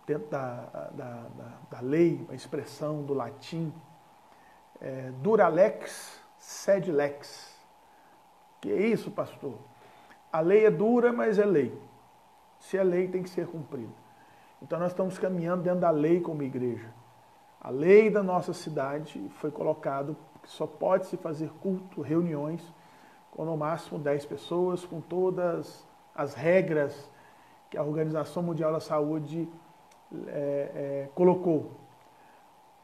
dentro da lei, a expressão do latim, dura lex, sed lex. Que é isso, pastor? A lei é dura, mas é lei. Se é lei, tem que ser cumprida. Então nós estamos caminhando dentro da lei como igreja. A lei da nossa cidade foi colocado que só pode se fazer culto, reuniões, com no máximo 10 pessoas, com todas as regras que a Organização Mundial da Saúde colocou.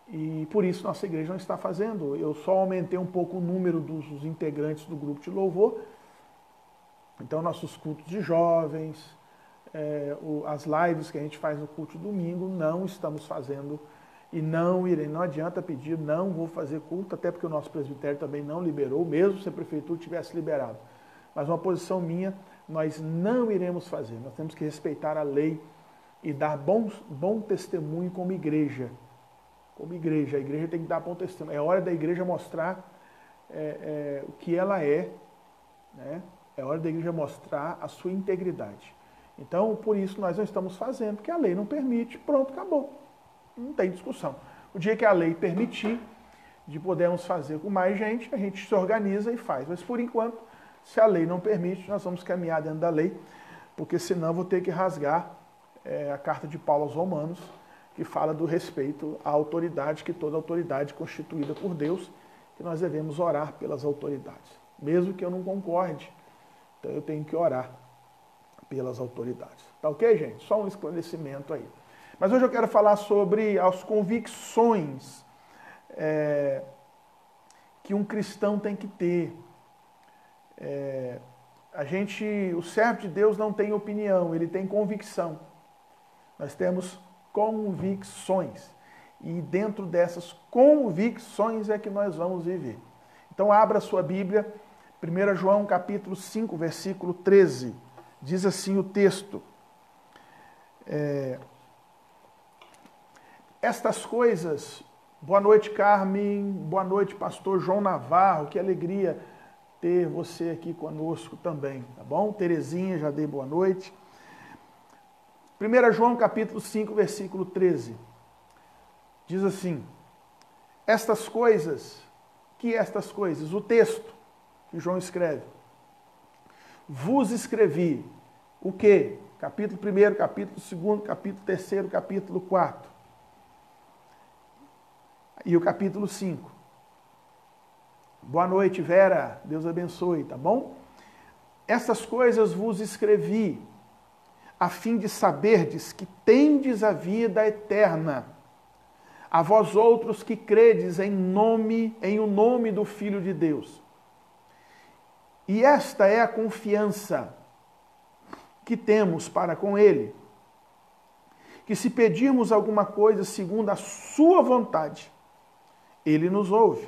E por isso nossa igreja não está fazendo. Eu só aumentei um pouco o número dos integrantes do grupo de louvor. Então nossos cultos de jovens, as lives que a gente faz no culto de domingo, não estamos fazendo e não adianta pedir, não vou fazer culto, até porque o nosso presbitério também não liberou, mesmo se a prefeitura tivesse liberado. Mas uma posição minha, nós não iremos fazer. Nós temos que respeitar a lei e dar bom testemunho como igreja. Como igreja, a igreja tem que dar bom testemunho. É hora da igreja mostrar o que ela é, né? É hora da igreja mostrar a sua integridade. Então, por isso nós não estamos fazendo, porque a lei não permite, pronto, acabou. Não tem discussão. O dia que a lei permitir de podermos fazer com mais gente, a gente se organiza e faz. Mas por enquanto, se a lei não permite, nós vamos caminhar dentro da lei, porque senão eu vou ter que rasgar a carta de Paulo aos Romanos, que fala do respeito à autoridade, que toda autoridade constituída por Deus, que nós devemos orar pelas autoridades. Mesmo que eu não concorde, então eu tenho que orar pelas autoridades. Tá ok, gente? Só um esclarecimento aí. Mas hoje eu quero falar sobre as convicções que um cristão tem que ter. O servo de Deus não tem opinião, ele tem convicção. Nós temos convicções. E dentro dessas convicções é que nós vamos viver. Então abra a sua Bíblia, 1 João capítulo 5, versículo 13. Diz assim o texto. Estas coisas, boa noite Carmen, boa noite pastor João Navarro, que alegria ter você aqui conosco também, tá bom? Terezinha, já dei boa noite. 1 João capítulo 5, versículo 13, diz assim, estas coisas, que estas coisas? O texto que João escreve, vos escrevi, o quê? Capítulo 1, capítulo 2, capítulo 3, capítulo 4 e o capítulo 5. Boa noite, Vera, Deus abençoe, tá bom? Essas coisas vos escrevi, a fim de saberdes que tendes a vida eterna, a vós outros que credes em o nome do Filho de Deus. E esta é a confiança que temos para com Ele, que se pedirmos alguma coisa segundo a sua vontade, Ele nos ouve.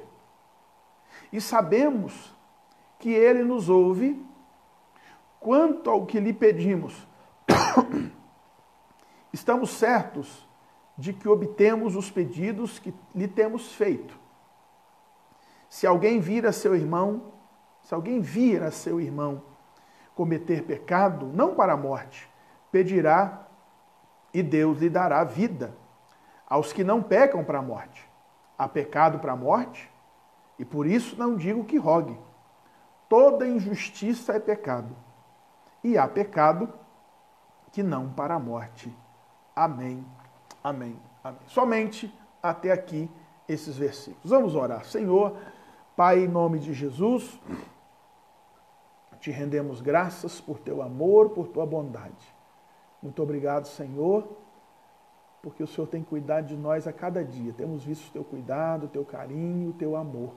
E sabemos que Ele nos ouve quanto ao que lhe pedimos. Estamos certos de que obtemos os pedidos que lhe temos feito. Se alguém vir a seu irmão cometer pecado, não para a morte, pedirá e Deus lhe dará vida. Aos que não pecam para a morte, há pecado para a morte, e por isso não digo que rogue. Toda injustiça é pecado, e há pecado que não para a morte. Amém, amém, amém. Somente até aqui esses versículos. Vamos orar. Senhor, Pai, em nome de Jesus, te rendemos graças por teu amor, por tua bondade. Muito obrigado, Senhor, porque o Senhor tem cuidado de nós a cada dia. Temos visto o teu cuidado, o teu carinho, o teu amor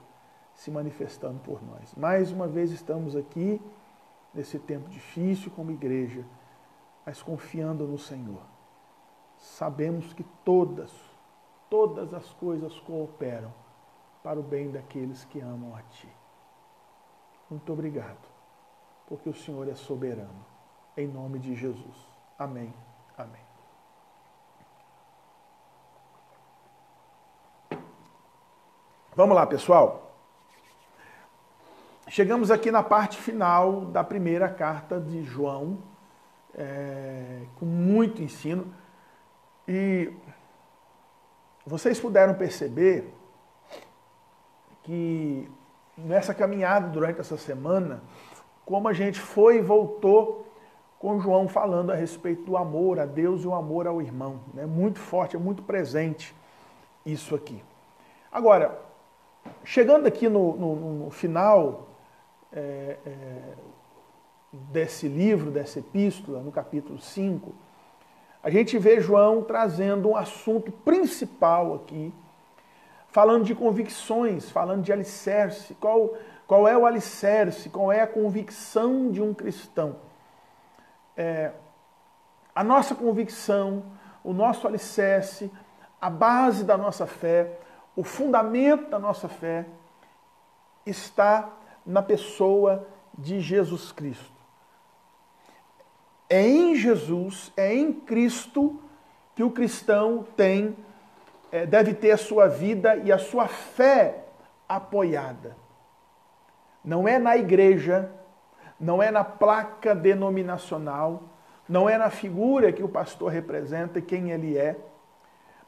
se manifestando por nós. Mais uma vez estamos aqui, nesse tempo difícil como igreja, mas confiando no Senhor. Sabemos que todas as coisas cooperam para o bem daqueles que amam a Ti. Muito obrigado, porque o Senhor é soberano. Em nome de Jesus. Amém. Amém. Vamos lá, pessoal. Chegamos aqui na parte final da primeira carta de João, com muito ensino. E vocês puderam perceber que nessa caminhada durante essa semana, como a gente foi e voltou com João falando a respeito do amor a Deus e o amor ao irmão. É muito forte, é muito presente isso aqui. Agora, chegando aqui no final desse livro, dessa epístola, no capítulo 5, a gente vê João trazendo um assunto principal aqui, falando de convicções, falando de alicerce. Qual é o alicerce? Qual é a convicção de um cristão? A nossa convicção, o nosso alicerce, a base da nossa fé, o fundamento da nossa fé está na pessoa de Jesus Cristo. É em Jesus, é em Cristo que o cristão deve ter a sua vida e a sua fé apoiada. Não é na igreja, não é na placa denominacional, não é na figura que o pastor representa e quem ele é,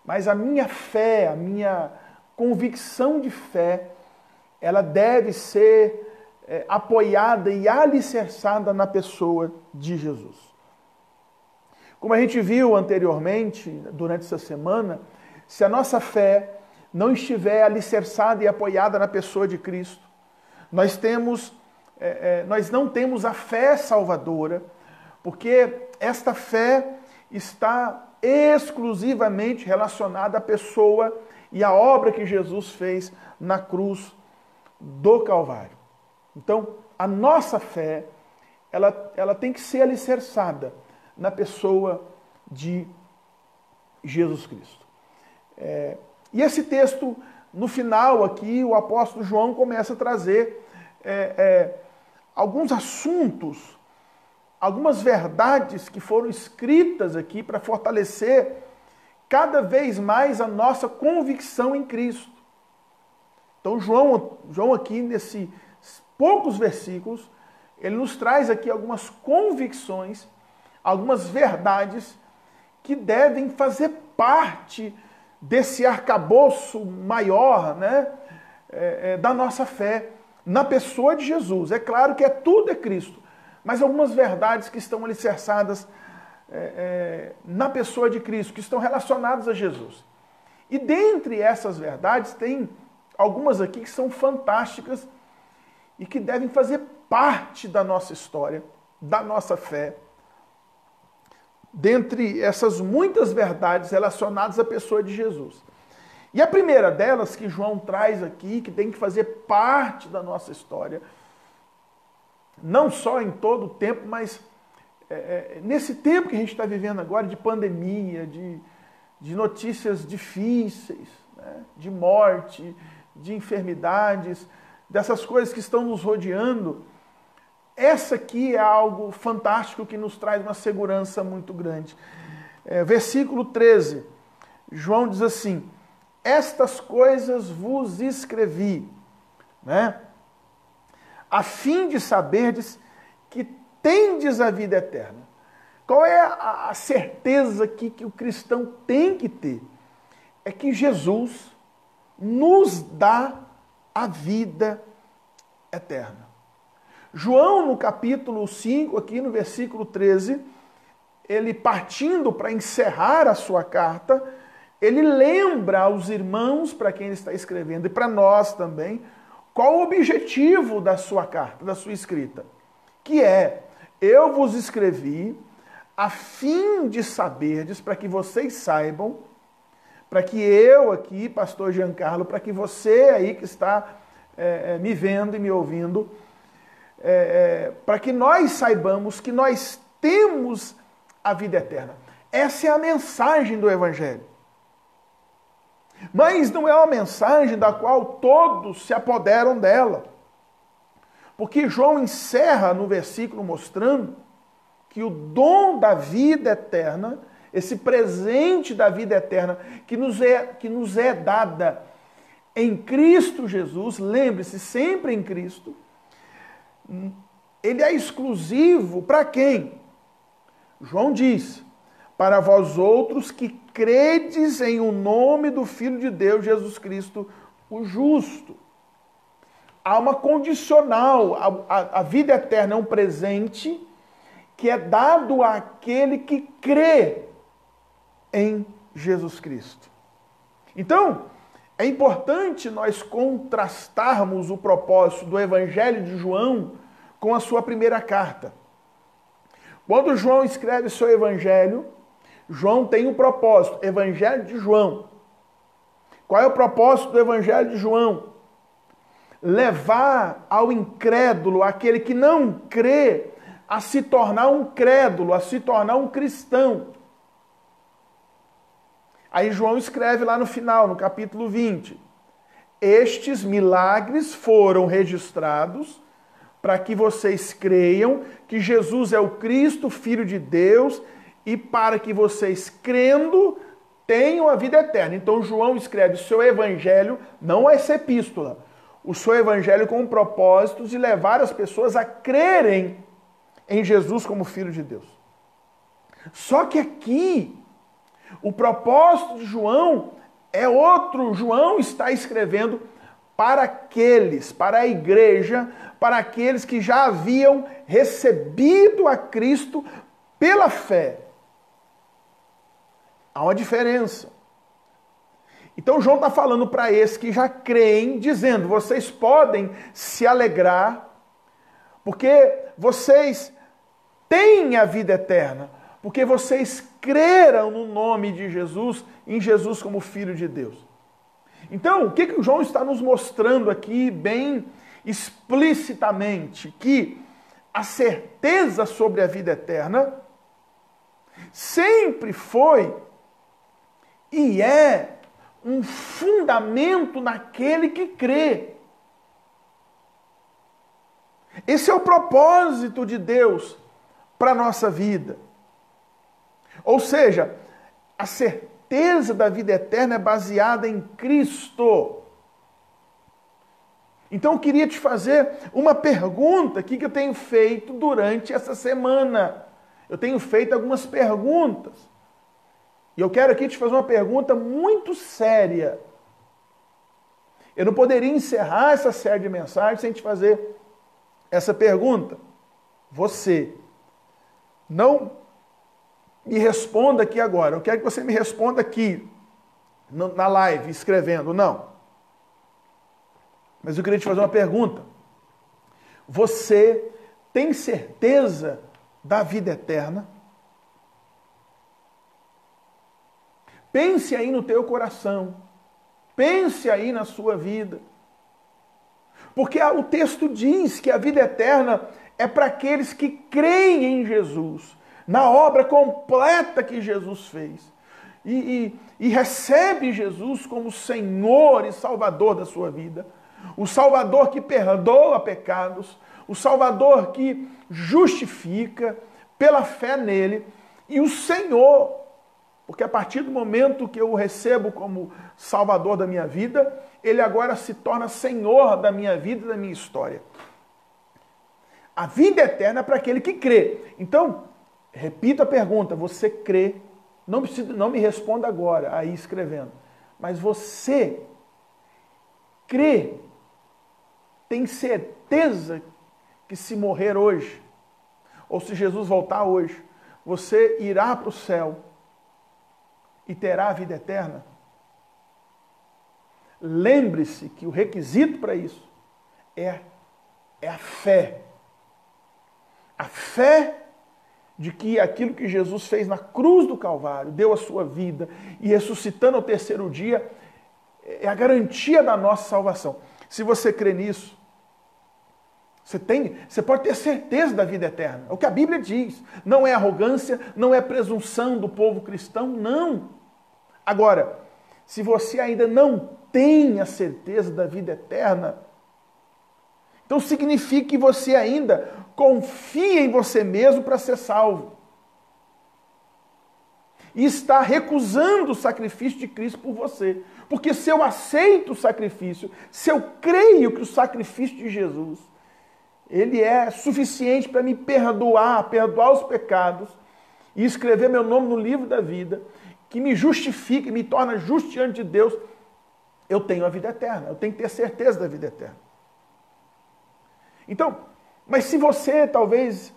mas a minha fé, a minha convicção de fé, ela deve ser apoiada e alicerçada na pessoa de Jesus. Como a gente viu anteriormente, durante essa semana, se a nossa fé não estiver alicerçada e apoiada na pessoa de Cristo, nós não temos a fé salvadora, porque esta fé está exclusivamente relacionada à pessoa e à obra que Jesus fez na cruz do Calvário. Então, a nossa fé, ela tem que ser alicerçada na pessoa de Jesus Cristo. E esse texto, no final aqui, o apóstolo João começa a trazer alguns assuntos, algumas verdades que foram escritas aqui para fortalecer cada vez mais a nossa convicção em Cristo. Então João aqui, nesses poucos versículos, ele nos traz aqui algumas convicções, algumas verdades que devem fazer parte desse arcabouço maior, né, da nossa fé na pessoa de Jesus. É claro que tudo é Cristo, mas algumas verdades que estão alicerçadas na pessoa de Cristo, que estão relacionadas a Jesus. E dentre essas verdades, tem algumas aqui que são fantásticas e que devem fazer parte da nossa história, da nossa fé. Dentre essas muitas verdades relacionadas à pessoa de Jesus. E a primeira delas que João traz aqui, que tem que fazer parte da nossa história, não só em todo o tempo, mas nesse tempo que a gente está vivendo agora, de pandemia, de notícias difíceis, né, de morte, de enfermidades, dessas coisas que estão nos rodeando, essa aqui é algo fantástico que nos traz uma segurança muito grande. Versículo 13, João diz assim: estas coisas vos escrevi, né, a fim de saberdes que tendes a vida eterna. Qual é a certeza que o cristão tem que ter? É que Jesus nos dá a vida eterna. João, no capítulo 5, aqui no versículo 13, ele partindo para encerrar a sua carta, ele lembra aos irmãos, para quem ele está escrevendo, e para nós também, qual o objetivo da sua carta, da sua escrita. Que é: eu vos escrevi a fim de saberdes, para que vocês saibam, para que eu aqui, pastor Giancarlo, para que você aí que está me vendo e me ouvindo, para que nós saibamos que nós temos a vida eterna. Essa é a mensagem do Evangelho. Mas não é uma mensagem da qual todos se apoderam dela. Porque João encerra no versículo mostrando que o dom da vida eterna, esse presente da vida eterna que nos é dada em Cristo Jesus, lembre-se, sempre em Cristo, ele é exclusivo para quem? João diz: para vós outros que credes em o nome do Filho de Deus, Jesus Cristo, o justo. Há uma condicional, a vida eterna é um presente que é dado àquele que crê em Jesus Cristo. Então, é importante nós contrastarmos o propósito do Evangelho de João com a sua primeira carta. Quando João escreve seu Evangelho, João tem um propósito, Evangelho de João. Qual é o propósito do Evangelho de João? Levar ao incrédulo, aquele que não crê, a se tornar um crédulo, a se tornar um cristão. Aí João escreve lá no final, no capítulo 20, estes milagres foram registrados para que vocês creiam que Jesus é o Cristo, Filho de Deus, e para que vocês, crendo, tenham a vida eterna. Então João escreve o seu evangelho, não essa epístola, o seu evangelho com o propósito de levar as pessoas a crerem em Jesus como Filho de Deus. Só que aqui, o propósito de João é outro. João está escrevendo para aqueles, para a igreja, para aqueles que já haviam recebido a Cristo pela fé. Há uma diferença. Então João está falando para esses que já creem, dizendo, vocês podem se alegrar, porque vocês têm a vida eterna, porque vocês creram no nome de Jesus, em Jesus como Filho de Deus. Então, o que o João está nos mostrando aqui bem explicitamente? Que a certeza sobre a vida eterna sempre foi e é um fundamento naquele que crê. Esse é o propósito de Deus para a nossa vida. Ou seja, a certeza da vida eterna é baseada em Cristo. Então eu queria te fazer uma pergunta aqui que eu tenho feito durante essa semana. Eu tenho feito algumas perguntas. E eu quero aqui te fazer uma pergunta muito séria. Eu não poderia encerrar essa série de mensagens sem te fazer essa pergunta. Você não me responda aqui agora. Eu quero que você me responda aqui, na live, escrevendo. Não. Mas eu queria te fazer uma pergunta. Você tem certeza da vida eterna? Pense aí no teu coração. Pense aí na sua vida. Porque o texto diz que a vida eterna é para aqueles que creem em Jesus, na obra completa que Jesus fez. E recebe Jesus como Senhor e Salvador da sua vida. O Salvador que perdoa pecados. O Salvador que justifica pela fé nele. E o Senhor, porque a partir do momento que eu o recebo como Salvador da minha vida, ele agora se torna Senhor da minha vida e da minha história. A vida eterna é para aquele que crê. Então, repito a pergunta, você crê? Não me responda agora, aí escrevendo. Mas você crê? Tem certeza que se morrer hoje, ou se Jesus voltar hoje, você irá para o céu e terá a vida eterna? Lembre-se que o requisito para isso é a fé. A fé de que aquilo que Jesus fez na cruz do Calvário, deu a sua vida e ressuscitando ao terceiro dia, é a garantia da nossa salvação. Se você crê nisso, você pode ter certeza da vida eterna. É o que a Bíblia diz. Não é arrogância, não é presunção do povo cristão, não. Agora, se você ainda não tem a certeza da vida eterna, então significa que você ainda confia em você mesmo para ser salvo. E está recusando o sacrifício de Cristo por você. Porque se eu aceito o sacrifício, se eu creio que o sacrifício de Jesus, ele é suficiente para me perdoar os pecados, e escrever meu nome no livro da vida, que me justifica e me torna justo diante de Deus, eu tenho a vida eterna. Eu tenho que ter certeza da vida eterna. Então, mas se você talvez,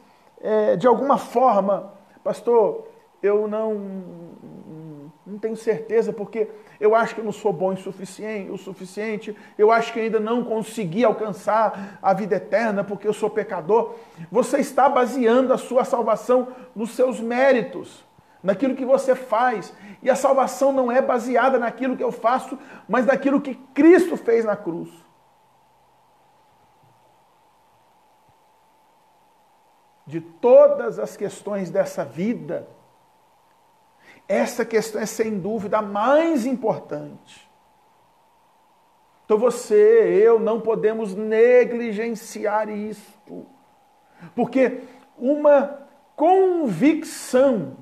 de alguma forma, pastor, eu não tenho certeza, porque eu acho que eu não sou bom o suficiente, eu acho que ainda não consegui alcançar a vida eterna, porque eu sou pecador. Você está baseando a sua salvação nos seus méritos, naquilo que você faz. E a salvação não é baseada naquilo que eu faço, mas naquilo que Cristo fez na cruz. De todas as questões dessa vida, essa questão é sem dúvida a mais importante. Então você, eu, não podemos negligenciar isto. Porque uma convicção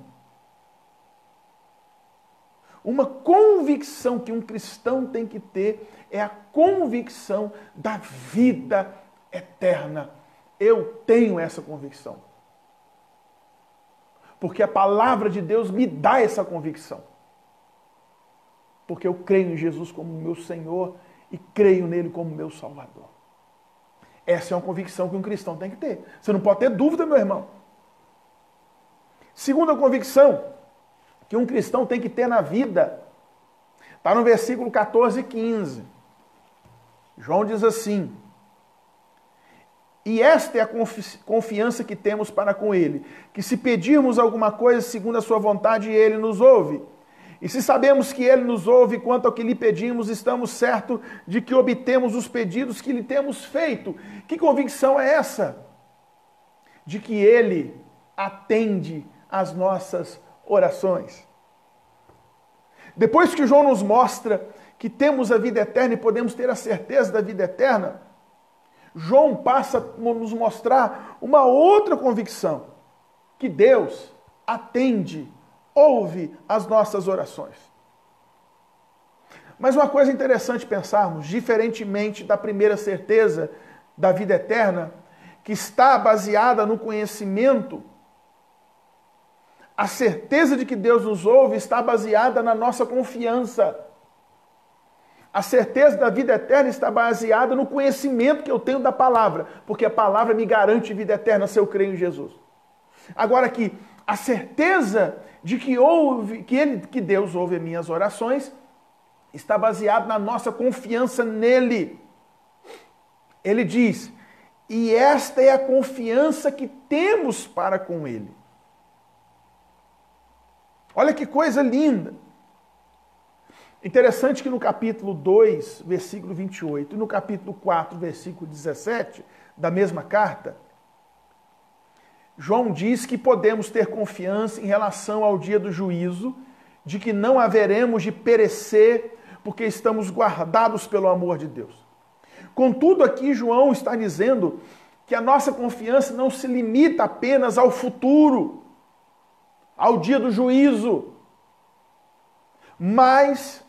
que um cristão tem que ter é a convicção da vida eterna. Eu tenho essa convicção. Porque a palavra de Deus me dá essa convicção. Porque eu creio em Jesus como meu Senhor e creio nele como meu Salvador. Essa é uma convicção que um cristão tem que ter. Você não pode ter dúvida, meu irmão. Segunda convicção que um cristão tem que ter na vida, está no versículo 14 e 15. João diz assim: e esta é a confiança que temos para com ele, que se pedirmos alguma coisa segundo a sua vontade, ele nos ouve. E se sabemos que ele nos ouve quanto ao que lhe pedimos, estamos certos de que obtemos os pedidos que lhe temos feito. Que convicção é essa? De que ele atende às nossas orações. Depois que João nos mostra que temos a vida eterna e podemos ter a certeza da vida eterna, João passa a nos mostrar uma outra convicção, que Deus atende, ouve as nossas orações. Mas uma coisa interessante pensarmos, diferentemente da primeira certeza da vida eterna, que está baseada no conhecimento, a certeza de que Deus nos ouve está baseada na nossa confiança. A certeza da vida eterna está baseada no conhecimento que eu tenho da palavra, porque a palavra me garante vida eterna se eu creio em Jesus. Agora aqui, a certeza de que Deus ouve as minhas orações está baseada na nossa confiança nele. Ele diz: e esta é a confiança que temos para com ele. Olha que coisa linda. Interessante que no capítulo 2, versículo 28, e no capítulo 4, versículo 17, da mesma carta, João diz que podemos ter confiança em relação ao dia do juízo, de que não haveremos de perecer, porque estamos guardados pelo amor de Deus. Contudo, aqui João está dizendo que a nossa confiança não se limita apenas ao futuro, ao dia do juízo, mas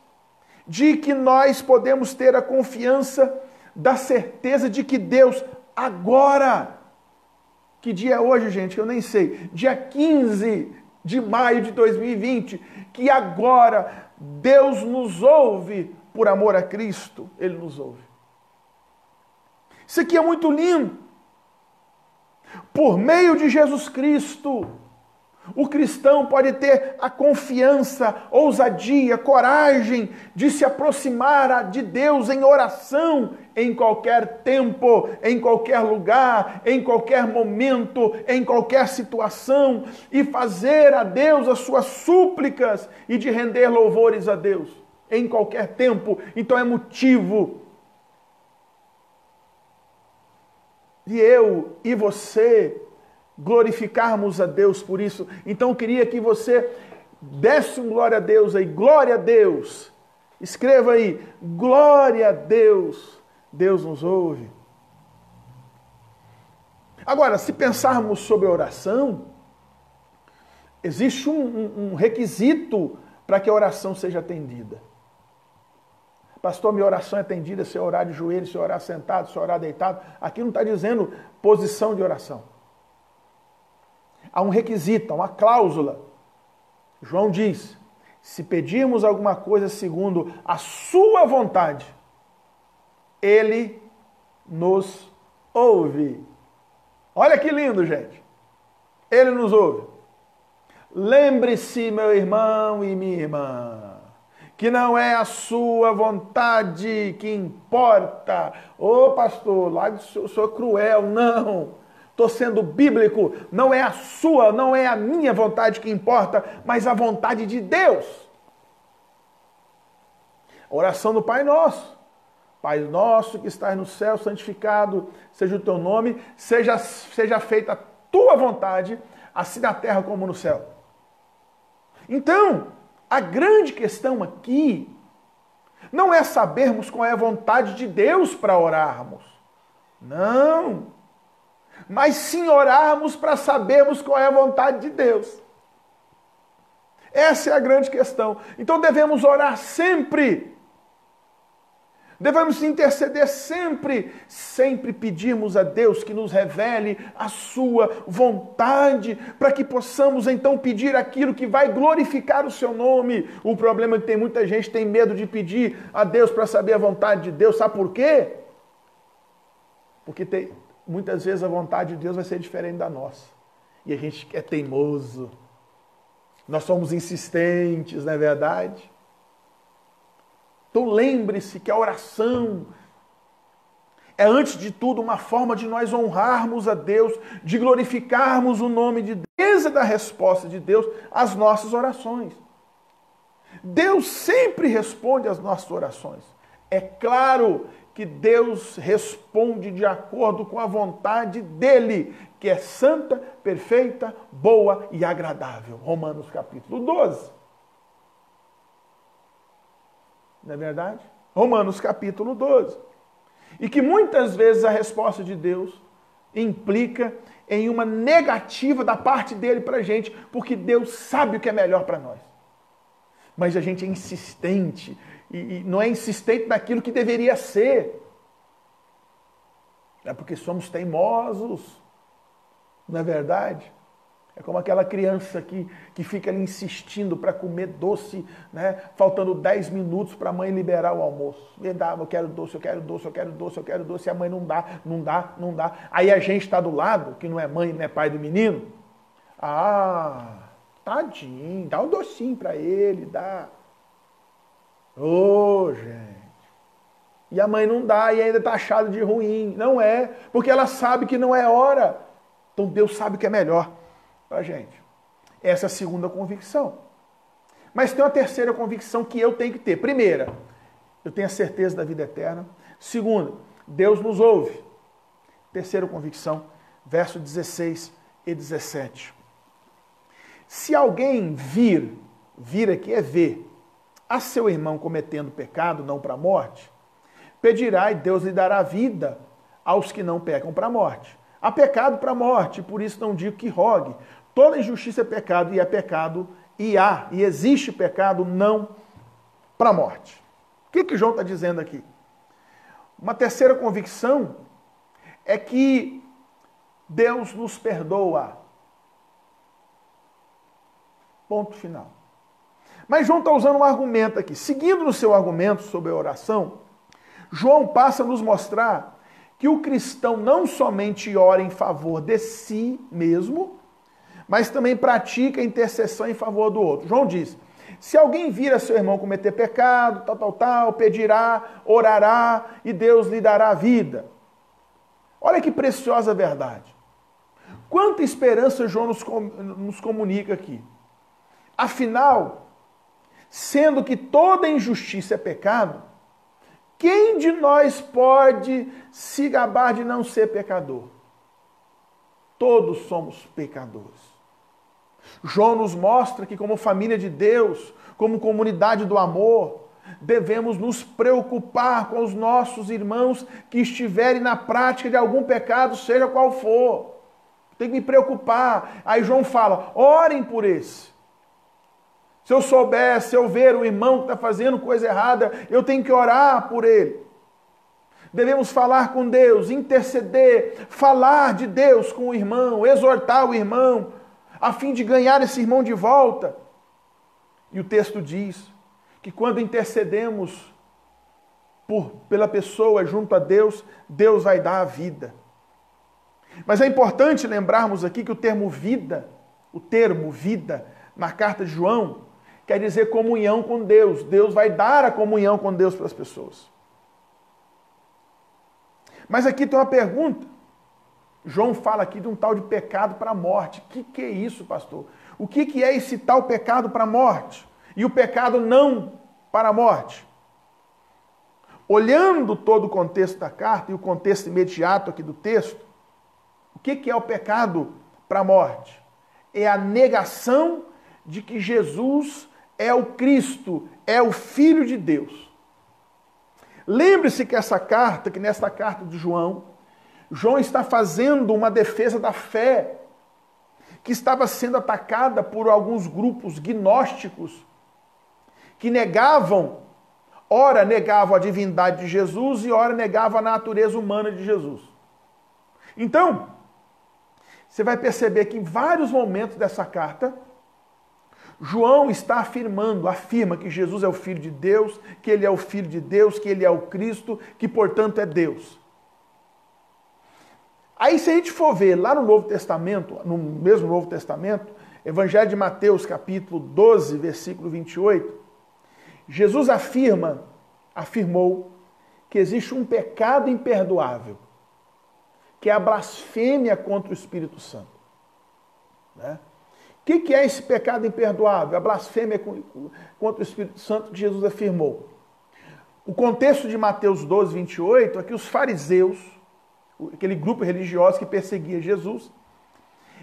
de que nós podemos ter a confiança da certeza de que Deus agora, que dia é hoje, gente? Eu nem sei, dia 15 de maio de 2020, que agora Deus nos ouve por amor a Cristo, Ele nos ouve. Isso aqui é muito lindo. Por meio de Jesus Cristo, o cristão pode ter a confiança, ousadia, coragem de se aproximar de Deus em oração, em qualquer tempo, em qualquer lugar, em qualquer momento, em qualquer situação, e fazer a Deus as suas súplicas e de render louvores a Deus, em qualquer tempo. Então é motivo de eu e você glorificarmos a Deus por isso. Então eu queria que você desse um glória a Deus aí, glória a Deus. Escreva aí, glória a Deus. Deus nos ouve. Agora, se pensarmos sobre a oração, existe um requisito para que a oração seja atendida. Pastor, minha oração é atendida se eu orar de joelhos, se eu orar sentado, se eu orar deitado. Aqui não está dizendo posição de oração. há um requisito, há uma cláusula. João diz, se pedirmos alguma coisa segundo a sua vontade, ele nos ouve. Olha que lindo, gente. Ele nos ouve. Lembre-se, meu irmão e minha irmã, que não é a sua vontade que importa. Ô pastor, lá eu sou cruel. Não, estou sendo bíblico. Não é a sua, não é a minha vontade que importa, mas a vontade de Deus. Oração do Pai Nosso. Pai nosso que estás no céu, santificado seja o teu nome, seja feita a tua vontade, assim na terra como no céu. Então, a grande questão aqui não é sabermos qual é a vontade de Deus para orarmos. Não. Mas sim orarmos para sabermos qual é a vontade de Deus. Essa é a grande questão. Então devemos orar sempre. Devemos interceder sempre, sempre pedimos a Deus que nos revele a sua vontade, para que possamos então pedir aquilo que vai glorificar o seu nome. O problema é que tem muita gente que tem medo de pedir a Deus para saber a vontade de Deus. Sabe por quê? Porque muitas vezes a vontade de Deus vai ser diferente da nossa. E a gente é teimoso. Nós somos insistentes, não é verdade? Então lembre-se que a oração é, antes de tudo, uma forma de nós honrarmos a Deus, de glorificarmos o nome de Deus, da resposta de Deus às nossas orações. Deus sempre responde às nossas orações. É claro que Deus responde de acordo com a vontade dele, que é santa, perfeita, boa e agradável. Romanos capítulo 12. Não é verdade? Romanos capítulo 12. E que muitas vezes a resposta de Deus implica em uma negativa da parte dele para a gente, porque Deus sabe o que é melhor para nós. Mas a gente é insistente, e não é insistente naquilo que deveria ser. É porque somos teimosos, não é verdade? É como aquela criança que fica ali insistindo para comer doce, né? Faltando 10 minutos para a mãe liberar o almoço. Me dá, eu quero doce, eu quero doce, eu quero doce, eu quero doce. E a mãe não dá. Aí a gente está do lado, que não é mãe, não é pai do menino. Ah, tadinho, dá um docinho para ele, dá. Ô, gente. E a mãe não dá e ainda está achado de ruim. Não é, porque ela sabe que não é hora. Então Deus sabe o que é melhor para a gente. Essa é a segunda convicção. Mas tem uma terceira convicção que eu tenho que ter. Primeira, eu tenho a certeza da vida eterna. Segunda, Deus nos ouve. Terceira convicção, verso 16 e 17. Se alguém vir aqui é ver, a seu irmão cometendo pecado, não para a morte, pedirá e Deus lhe dará vida aos que não pecam para a morte. Há pecado para a morte, por isso não digo que rogue. Toda injustiça é pecado, e é pecado, e existe pecado não para a morte. O que João está dizendo aqui? Uma terceira convicção é que Deus nos perdoa. Ponto final. Mas João está usando um argumento aqui. Seguindo no seu argumento sobre a oração, João passa a nos mostrar que o cristão não somente ora em favor de si mesmo, mas também pratica intercessão em favor do outro. João diz, se alguém vir a seu irmão cometer pecado, pedirá, orará e Deus lhe dará vida. Olha que preciosa verdade. Quanta esperança João nos comunica aqui. Afinal, sendo que toda injustiça é pecado, quem de nós pode se gabar de não ser pecador? Todos somos pecadores. João nos mostra que como família de Deus, como comunidade do amor, devemos nos preocupar com os nossos irmãos que estiverem na prática de algum pecado, seja qual for. Tem que me preocupar. Aí João fala, orem por esse. Se eu souber, se eu ver o irmão que está fazendo coisa errada, eu tenho que orar por ele. Devemos falar com Deus, interceder, falar de Deus com o irmão, exortar o irmão, a fim de ganhar esse irmão de volta. E o texto diz que quando intercedemos pela pessoa junto a Deus, Deus vai dar a vida. Mas é importante lembrarmos aqui que o termo vida, na carta de João, quer dizer comunhão com Deus. Deus vai dar a comunhão com Deus para as pessoas. Mas aqui tem uma pergunta. João fala aqui de um tal de pecado para a morte. O que é isso, pastor? O que é esse tal pecado para a morte? E o pecado não para a morte? Olhando todo o contexto da carta e o contexto imediato aqui do texto, o que é o pecado para a morte? É a negação de que Jesus é o Cristo, é o Filho de Deus. Lembre-se que nesta carta de João está fazendo uma defesa da fé que estava sendo atacada por alguns grupos gnósticos que ora negavam a divindade de Jesus e ora negavam a natureza humana de Jesus. Então, você vai perceber que em vários momentos dessa carta, João afirma que Jesus é o Filho de Deus, que ele é o Filho de Deus, que ele é o Cristo, que portanto é Deus. Aí se a gente for ver lá no Novo Testamento, no mesmo Novo Testamento, Evangelho de Mateus, capítulo 12, versículo 28, Jesus afirmou que existe um pecado imperdoável, que é a blasfêmia contra o Espírito Santo. Né? O que é esse pecado imperdoável? A blasfêmia contra o Espírito Santo que Jesus afirmou. O contexto de Mateus 12, 28 é que os fariseus, aquele grupo religioso que perseguia Jesus,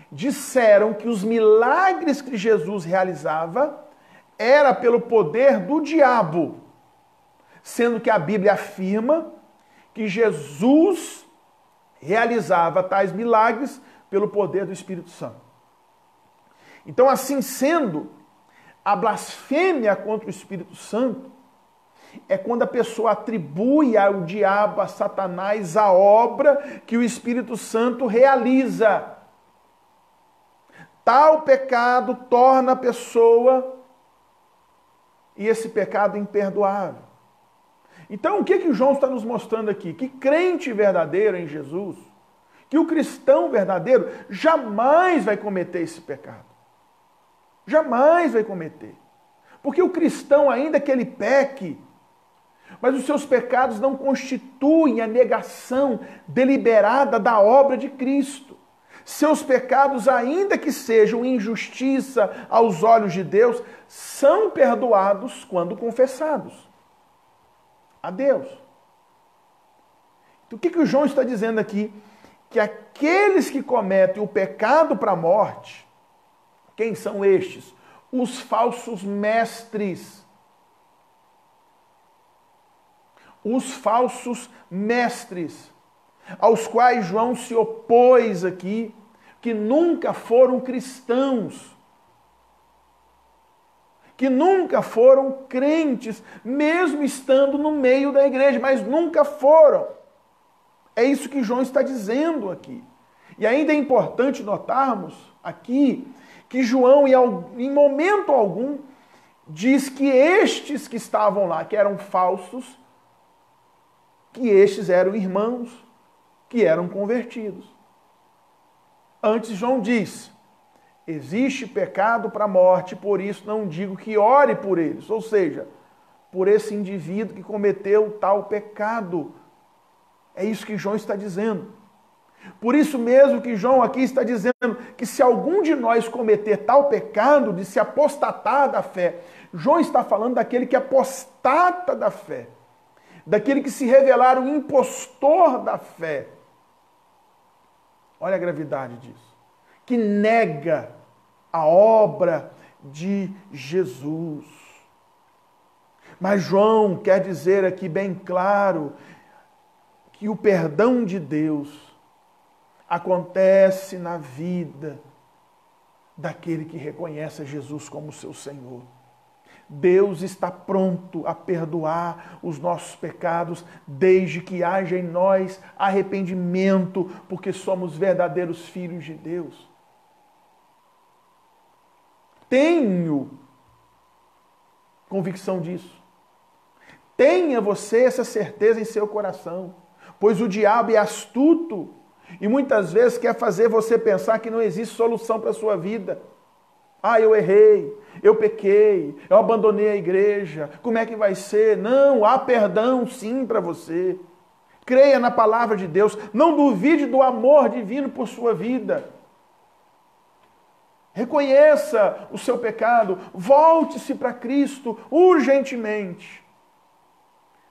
disseram que os milagres que Jesus realizava era pelo poder do diabo, sendo que a Bíblia afirma que Jesus realizava tais milagres pelo poder do Espírito Santo. Então, assim sendo, a blasfêmia contra o Espírito Santo é quando a pessoa atribui ao diabo, a Satanás, a obra que o Espírito Santo realiza. Tal pecado torna a pessoa e esse pecado imperdoável. Então, o que João está nos mostrando aqui? Que crente verdadeiro em Jesus, que o cristão verdadeiro jamais vai cometer esse pecado. Jamais vai cometer. Porque o cristão, ainda que ele peque, mas os seus pecados não constituem a negação deliberada da obra de Cristo. Seus pecados, ainda que sejam injustiça aos olhos de Deus, são perdoados quando confessados a Deus. Então, o que o João está dizendo aqui? Que aqueles que cometem o pecado para a morte, quem são estes? Os falsos mestres. Os falsos mestres, aos quais João se opôs aqui, que nunca foram cristãos, que nunca foram crentes, mesmo estando no meio da igreja, mas nunca foram. É isso que João está dizendo aqui. E ainda é importante notarmos aqui que João, em momento algum, diz que estes que estavam lá, que eram falsos, que estes eram irmãos que eram convertidos. Antes, João diz: existe pecado para a morte, por isso não digo que ore por eles. Ou seja, por esse indivíduo que cometeu tal pecado. É isso que João está dizendo. Por isso mesmo que João aqui está dizendo que se algum de nós cometer tal pecado de se apostatar da fé, João está falando daquele que apostata da fé, daquele que se revelar o impostor da fé. Olha a gravidade disso. Que nega a obra de Jesus. Mas João quer dizer aqui bem claro que o perdão de Deus acontece na vida daquele que reconhece a Jesus como seu Senhor. Deus está pronto a perdoar os nossos pecados, desde que haja em nós arrependimento, porque somos verdadeiros filhos de Deus. Tenho convicção disso. Tenha você essa certeza em seu coração, pois o diabo é astuto e muitas vezes quer fazer você pensar que não existe solução para a sua vida. Ah, eu errei, eu pequei, eu abandonei a igreja, como é que vai ser? Não, há perdão sim para você. Creia na palavra de Deus, não duvide do amor divino por sua vida. Reconheça o seu pecado, volte-se para Cristo urgentemente.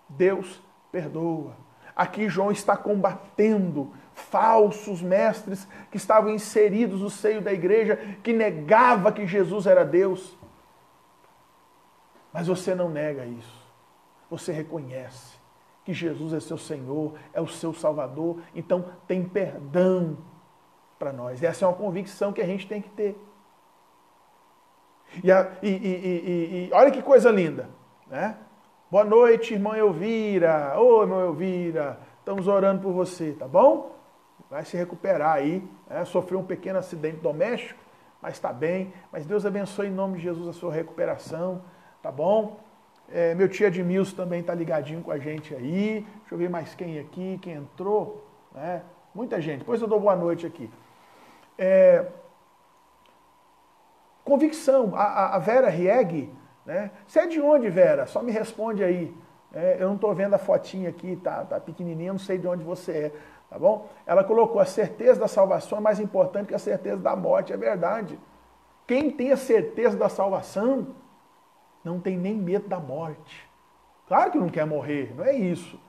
Deus perdoa. Aqui João está combatendo falsos mestres que estavam inseridos no seio da igreja, que negava que Jesus era Deus. Mas você não nega isso. Você reconhece que Jesus é seu Senhor, é o seu Salvador, então tem perdão para nós. Essa é uma convicção que a gente tem que ter. E olha que coisa linda, né? Boa noite, irmã Elvira. Ô, irmã Elvira, estamos orando por você, tá bom? Vai se recuperar aí, né? Sofreu um pequeno acidente doméstico, mas está bem. Mas Deus abençoe em nome de Jesus a sua recuperação, tá bom? Meu tio Edmilson também está ligadinho com a gente aí. Deixa eu ver mais quem aqui, quem entrou, né? Muita gente. Depois eu dou boa noite aqui. Convicção. A Vera Rieg, né? Você é de onde, Vera? Só me responde aí. Eu não estou vendo a fotinha aqui, tá pequenininha, não sei de onde você é, tá bom? Ela colocou: a certeza da salvação é mais importante que a certeza da morte. É verdade. Quem tem a certeza da salvação não tem nem medo da morte. Claro que não quer morrer, não é isso.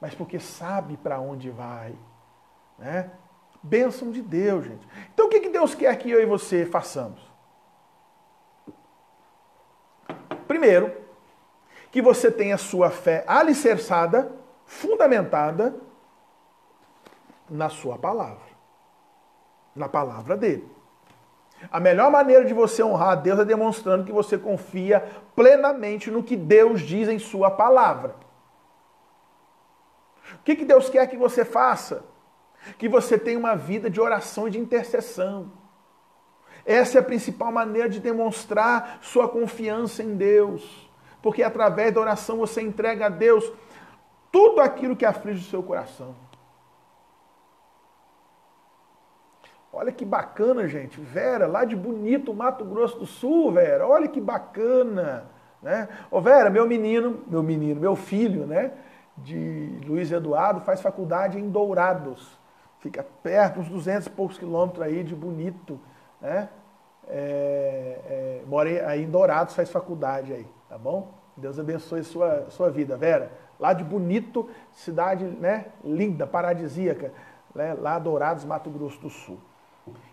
Mas porque sabe para onde vai, né? Bênção de Deus, gente. Então o que Deus quer que eu e você façamos? Primeiro, que você tenha sua fé alicerçada, fundamentada na sua palavra. Na palavra dele. A melhor maneira de você honrar a Deus é demonstrando que você confia plenamente no que Deus diz em sua palavra. O que Deus quer que você faça? Que você tenha uma vida de oração e de intercessão. Essa é a principal maneira de demonstrar sua confiança em Deus. Porque através da oração você entrega a Deus tudo aquilo que aflige o seu coração. Olha que bacana, gente. Vera, lá de Bonito, Mato Grosso do Sul, Vera. Olha que bacana, né? Ô Vera, meu filho, né, de Luiz Eduardo, faz faculdade em Dourados. Fica perto, uns 200 e poucos quilômetros aí de Bonito, né? Mora aí em Dourados, faz faculdade aí, tá bom? Deus abençoe sua vida, Vera. Lá de Bonito, cidade, né, linda, paradisíaca, né, lá Dourados, Mato Grosso do Sul.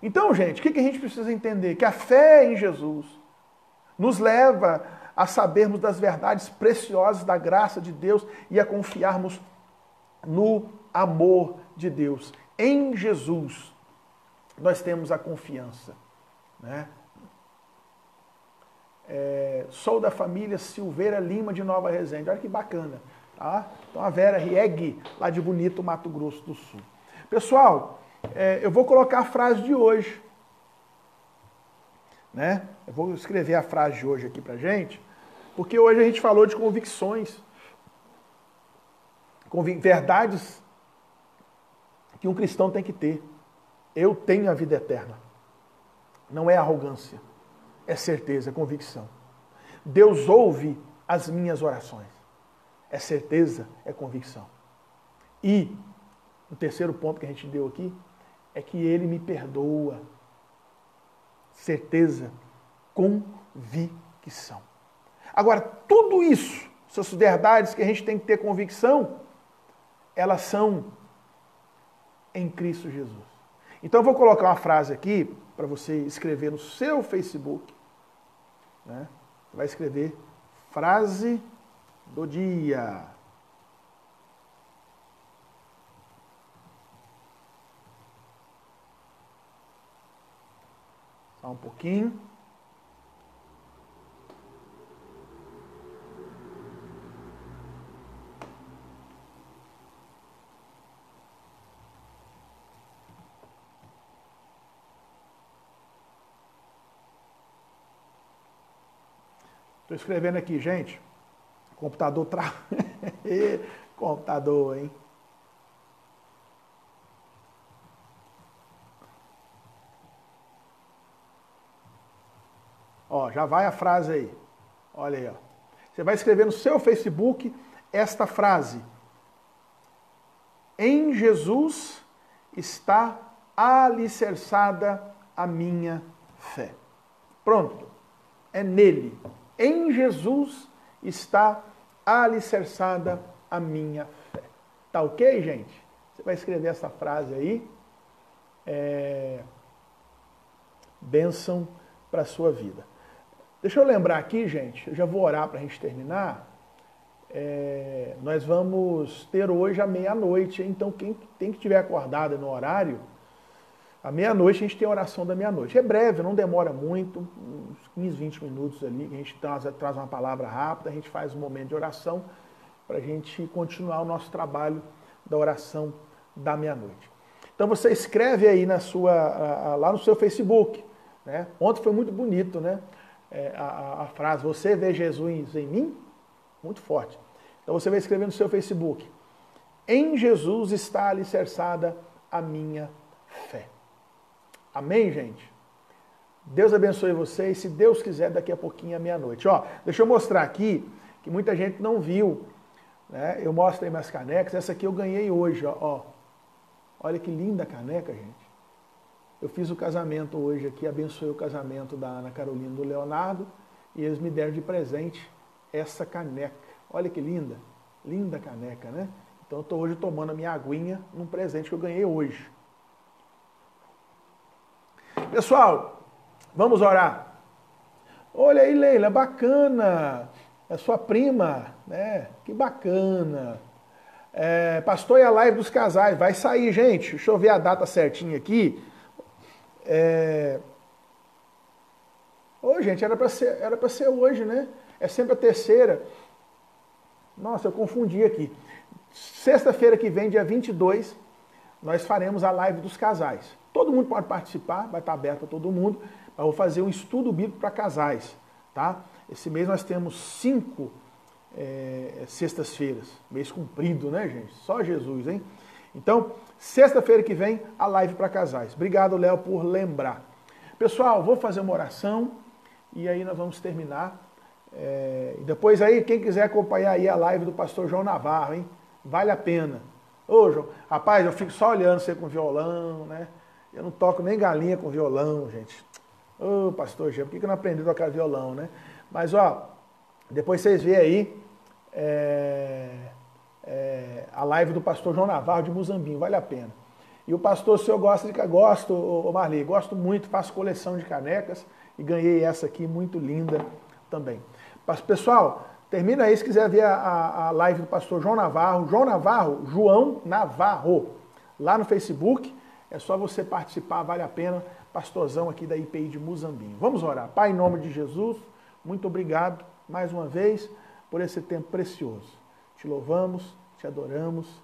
Então, gente, o que a gente precisa entender? Que a fé em Jesus nos leva a sabermos das verdades preciosas da graça de Deus e a confiarmos no amor de Deus. Em Jesus, nós temos a confiança, né? Sou da família Silveira Lima de Nova Resende. Olha que bacana, tá? Então a Vera Rieg, lá de Bonito, Mato Grosso do Sul. Pessoal, eu vou colocar a frase de hoje, né? Eu vou escrever a frase de hoje aqui pra gente, porque hoje a gente falou de convicções, verdades que um cristão tem que ter. Eu tenho a vida eterna. Não é arrogância, é certeza, é convicção. Deus ouve as minhas orações. É certeza, é convicção. E o terceiro ponto que a gente deu aqui é que Ele me perdoa. Certeza, convicção. Agora, tudo isso, essas verdades que a gente tem que ter convicção, elas são em Cristo Jesus. Então eu vou colocar uma frase aqui para você escrever no seu Facebook, né? Você vai escrever frase do dia. Só um pouquinho. Estou escrevendo aqui, gente. Computador computador, hein? Ó, já vai a frase aí. Olha aí, ó. Você vai escrever no seu Facebook esta frase. Em Jesus está alicerçada a minha fé. Pronto. É nele. Em Jesus está alicerçada a minha fé. Tá ok, gente? Você vai escrever essa frase aí. Bênção para a sua vida. Deixa eu lembrar aqui, gente, eu já vou orar para a gente terminar. Nós vamos ter hoje à meia-noite, então quem que estiver acordado no horário, à meia-noite a gente tem a oração da meia-noite. É breve, não demora muito, uns 15, 20 minutos ali, a gente traz uma palavra rápida, a gente faz um momento de oração para a gente continuar o nosso trabalho da oração da meia-noite. Então você escreve aí lá no seu Facebook, né? Ontem foi muito bonito, né? A frase, você vê Jesus em mim? Muito forte. Então você vai escrever no seu Facebook, em Jesus está alicerçada a minha fé. Amém, gente? Deus abençoe vocês. Se Deus quiser, daqui a pouquinho à meia-noite. Ó, deixa eu mostrar aqui, que muita gente não viu, né? Eu mostro aí minhas canecas. Essa aqui eu ganhei hoje, ó. Olha que linda a caneca, gente. Eu fiz o casamento hoje aqui, abençoei o casamento da Ana Carolina e do Leonardo, e eles me deram de presente essa caneca. Olha que linda. Linda caneca, né? Então eu estou hoje tomando a minha aguinha num presente que eu ganhei hoje. Pessoal, vamos orar. Olha aí, Leila, bacana. É sua prima, né? Que bacana. Pastor, e a live dos casais? Vai sair, gente. Deixa eu ver a data certinha aqui. Gente, era para ser hoje, né? É sempre a terceira. Nossa, eu confundi aqui. Sexta-feira que vem, dia 22, nós faremos a live dos casais. Todo mundo pode participar, vai estar aberto a todo mundo. Eu vou fazer um estudo bíblico para casais, tá? Esse mês nós temos 5 sextas-feiras. Mês comprido, né, gente? Só Jesus, hein? Então, sexta-feira que vem, a live para casais. Obrigado, Léo, por lembrar. Pessoal, vou fazer uma oração e aí nós vamos terminar. E depois aí, quem quiser acompanhar aí a live do pastor João Navarro, hein? Vale a pena. Ô, João, rapaz, eu fico só olhando você com violão, né? Eu não toco nem galinha com violão, gente. Ô, pastor Jean, por que eu não aprendi a tocar violão, né? Mas, ó, depois vocês veem aí a live do pastor João Navarro de Muzambinho, vale a pena. E o pastor, se eu gosto ô Marli, gosto muito, faço coleção de canecas e ganhei essa aqui, muito linda também. Pessoal, termina aí se quiser ver a live do pastor João Navarro, João Navarro, lá no Facebook, é só você participar, vale a pena, pastorzão aqui da IPI de Muzambinho. Vamos orar. Pai, em nome de Jesus, muito obrigado mais uma vez por esse tempo precioso. Te louvamos, te adoramos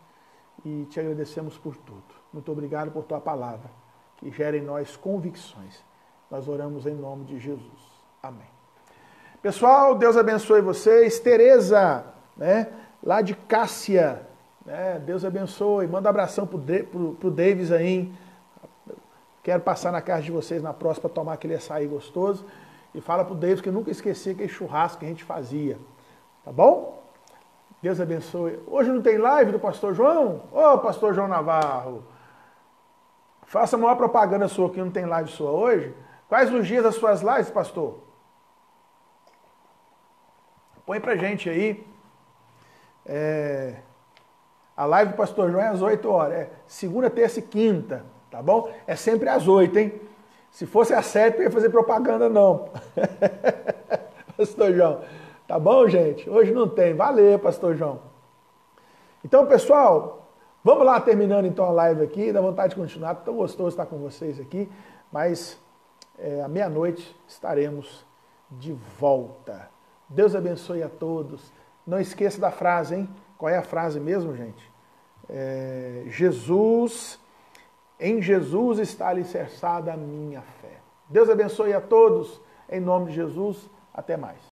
e te agradecemos por tudo. Muito obrigado por tua palavra, que gera em nós convicções. Nós oramos em nome de Jesus. Amém. Pessoal, Deus abençoe vocês. Tereza, né, lá de Cássia, né, Deus abençoe. Manda um abração pro Davis aí. Quero passar na casa de vocês na próxima para tomar aquele açaí gostoso. E fala pro Davis que eu nunca esqueci aquele churrasco que a gente fazia. Tá bom? Deus abençoe. Hoje não tem live do pastor João? Ô, pastor João Navarro, faça a maior propaganda sua que não tem live sua hoje. Quais os dias das suas lives, pastor? Põe pra gente aí. A live do pastor João é às 8 horas. É segunda, terça e quinta, tá bom? É sempre às 8, hein? Se fosse às 7, não ia fazer propaganda, não. Pastor João. Tá bom, gente? Hoje não tem. Valeu, pastor João. Então, pessoal, vamos lá terminando então a live aqui. Dá vontade de continuar. Tão gostoso estar com vocês aqui. Mas à meia-noite estaremos de volta. Deus abençoe a todos. Não esqueça da frase, hein? Qual é a frase mesmo, gente? Em Jesus está alicerçada a minha fé. Deus abençoe a todos. Em nome de Jesus, até mais.